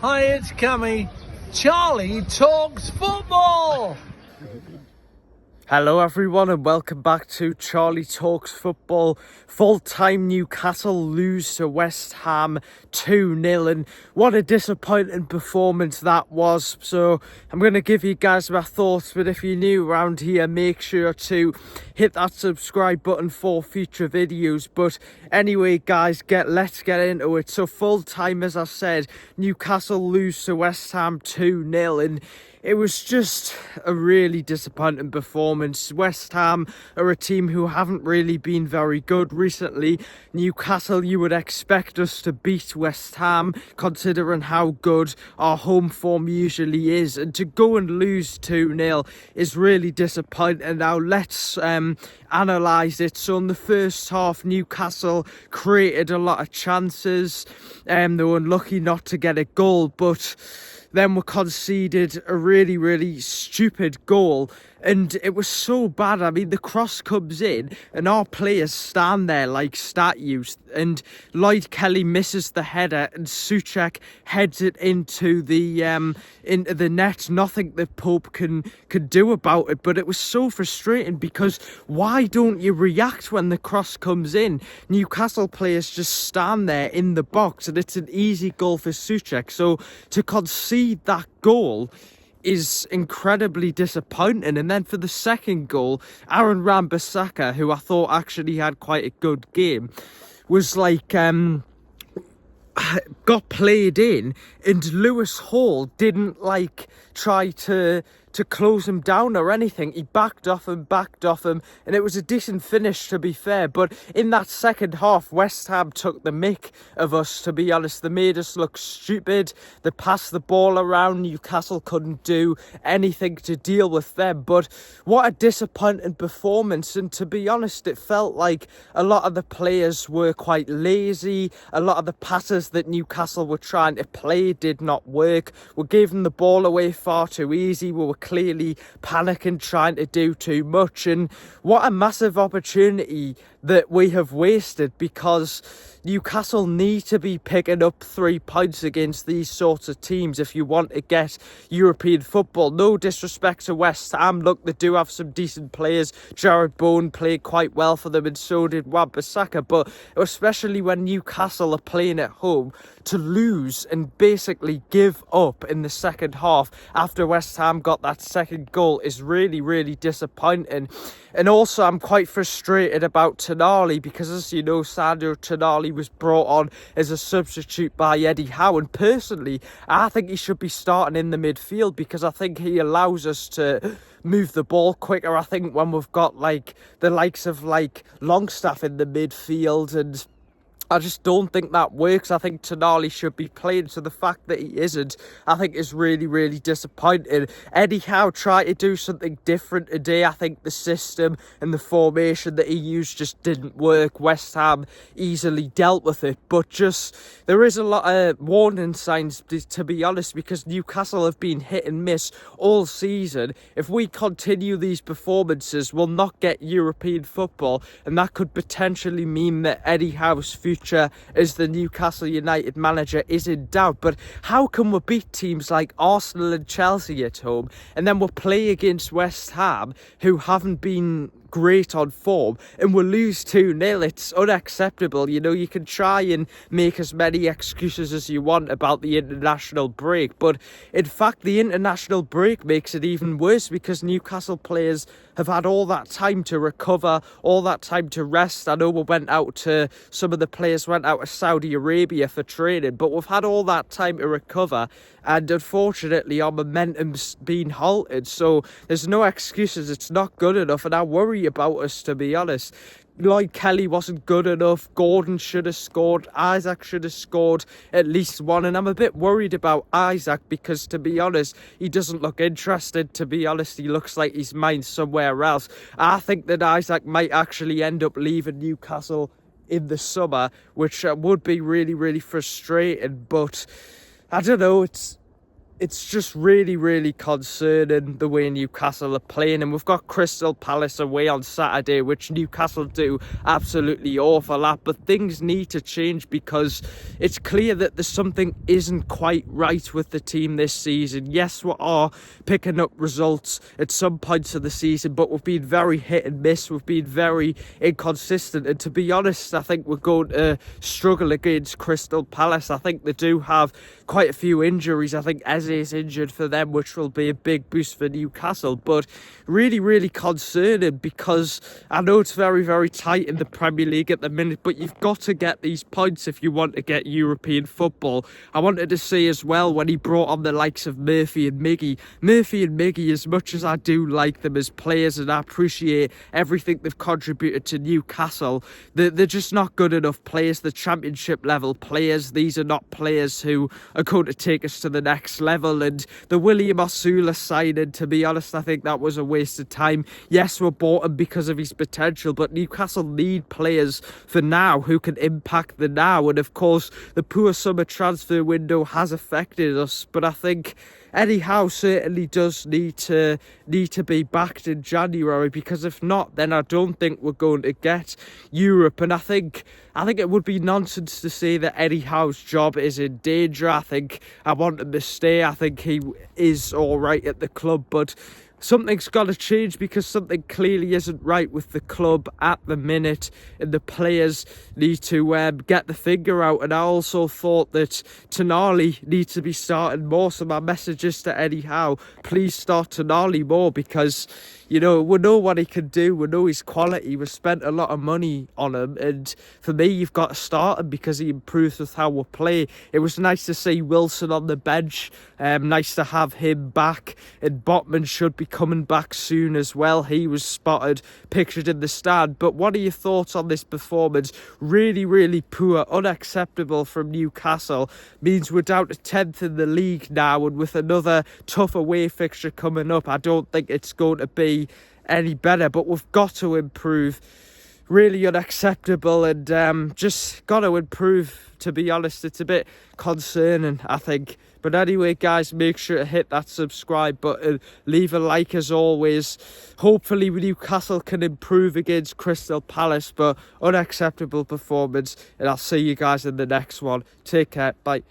Hi, it's Cammy. Charlie talks football. Hello everyone and welcome back to Charlie Talks Football. Full-time Newcastle lose to West Ham 2-0 and what a disappointing performance that was. So I'm going to give you guys my thoughts, but if you're new around here, make sure to hit that subscribe button for future videos. But anyway guys, let's get into it. So full-time, as I said, Newcastle lose to West Ham 2-0 and it was just a really disappointing performance. West Ham are a team who haven't really been very good recently. Newcastle, you would expect us to beat West Ham, considering how good our home form usually is. And to go and lose 2-0 is really disappointing. Now, let's analyse it. So in the first half, Newcastle created a lot of chances. They were unlucky not to get a goal, but then we conceded a really stupid goal, and it was so bad. I mean, the cross comes in and our players stand there like statues, and Lloyd Kelly misses the header and Souček heads it into the net. Nothing that Pope can do about it, but it was so frustrating because why don't you react when the cross comes in? Newcastle players just stand there in the box and it's an easy goal for Souček. So to concede that goal is incredibly disappointing. And then for the second goal, Aaron Wan-Bissaka, who I thought actually had quite a good game, was like got played in, and Lewis Hall didn't like try to close him down or anything. He backed off him, and it was a decent finish, to be fair. But in that second half, West Ham took the mick of us, to be honest. They made us look stupid. They passed the ball around. Newcastle couldn't do anything to deal with them. But what a disappointing performance. And to be honest, it felt like a lot of the players were quite lazy. A lot of the passes that Newcastle were trying to play did not work. We gave them the ball away far too easy. We were clearly panicking, trying to do too much, and what a massive opportunity that we have wasted, because Newcastle need to be picking up 3 points against these sorts of teams if you want to get European football. No disrespect to West Ham, look, they do have some decent players. Jared Bowen played quite well for them and so did Wan-Bissaka, but especially when Newcastle are playing at home, to lose and basically give up in the second half after West Ham got that second goal is really disappointing. And also I'm quite frustrated about Tonali, because as you know, Sandro Tonali was brought on as a substitute by Eddie Howe, and personally I think he should be starting in the midfield because I think he allows us to move the ball quicker. I think when we've got like the likes of like Longstaff in the midfield, and I just don't think that works. I think Tonali should be playing, so the fact that he isn't, I think is really disappointing. Eddie Howe tried to do something different today. I think the system and the formation that he used just didn't work. West Ham easily dealt with it, but just there is a lot of warning signs, to be honest, because Newcastle have been hit and miss all season. If we continue these performances, we'll not get European football, and that could potentially mean that Eddie Howe's future as the Newcastle United manager is in doubt. But how can we beat teams like Arsenal and Chelsea at home, and then we'll play against West Ham, who haven't been great on form, and we'll lose 2-0? It's unacceptable. You know, you can try and make as many excuses as you want about the international break, but in fact the international break makes it even worse, because Newcastle players have had all that time to recover, all that time to rest. I know some of the players went out to Saudi Arabia for training, but we've had all that time to recover, and unfortunately our momentum's been halted. So there's no excuses. It's not good enough, and I worry about us, to be honest. Lloyd Kelly wasn't good enough. Gordon should have scored. Isaac should have scored at least one. And I'm a bit worried about Isaac because, to be honest, he doesn't look interested. To be honest, he looks like his mind's somewhere else. I think that Isaac might actually end up leaving Newcastle in the summer, which would be really frustrating. But I don't know. it's just really, really concerning the way Newcastle are playing. And we've got Crystal Palace away on Saturday, which Newcastle do absolutely awful at. But things need to change, because it's clear that there's something isn't quite right with the team this season. Yes, we are picking up results at some points of the season, but we've been very hit and miss. We've been very inconsistent. And to be honest, I think we're going to struggle against Crystal Palace. I think they do have quite a few injuries. I think is injured for them, which will be a big boost for Newcastle. But really, really concerning, because I know it's very, very tight in the Premier League at the minute, but you've got to get these points if you want to get European football. I wanted to say as well, when he brought on the likes of Murphy and Miggy, as much as I do like them as players and I appreciate everything they've contributed to Newcastle, they're just not good enough players. The Championship level players, these are not players who are going to take us to the next level. And the William Osula signing, to be honest, I think that was a waste of time. Yes, we bought him because of his potential, but Newcastle need players for now who can impact the now. And of course, the poor summer transfer window has affected us, but I think Eddie Howe certainly does need to be backed in January, because if not, then I don't think we're going to get Europe. And I think it would be nonsense to say that Eddie Howe's job is in danger. I want him to stay. I think he is all right at the club, but something's got to change, because something clearly isn't right with the club at the minute, and the players need to get the finger out. And I also thought that Tonali needs to be starting more. So my messages to Eddie Howe: please start Tonali more, because you know, we know what he can do. We know his quality. We've spent a lot of money on him. And for me, you've got to start him, because he improves with how we play. It was nice to see Wilson on the bench. Nice to have him back. And Botman should be coming back soon as well. He was spotted, pictured in the stand. But what are your thoughts on this performance? Really, really poor. Unacceptable from Newcastle. Means we're down to 10th in the league now. And with another tough away fixture coming up, I don't think it's going to be any better, but we've got to improve. Really unacceptable, and just got to improve. To be honest, it's a bit concerning, I think. But anyway, guys, make sure to hit that subscribe button, leave a like as always. Hopefully Newcastle can improve against Crystal Palace, but unacceptable performance, and I'll see you guys in the next one. Take care, bye.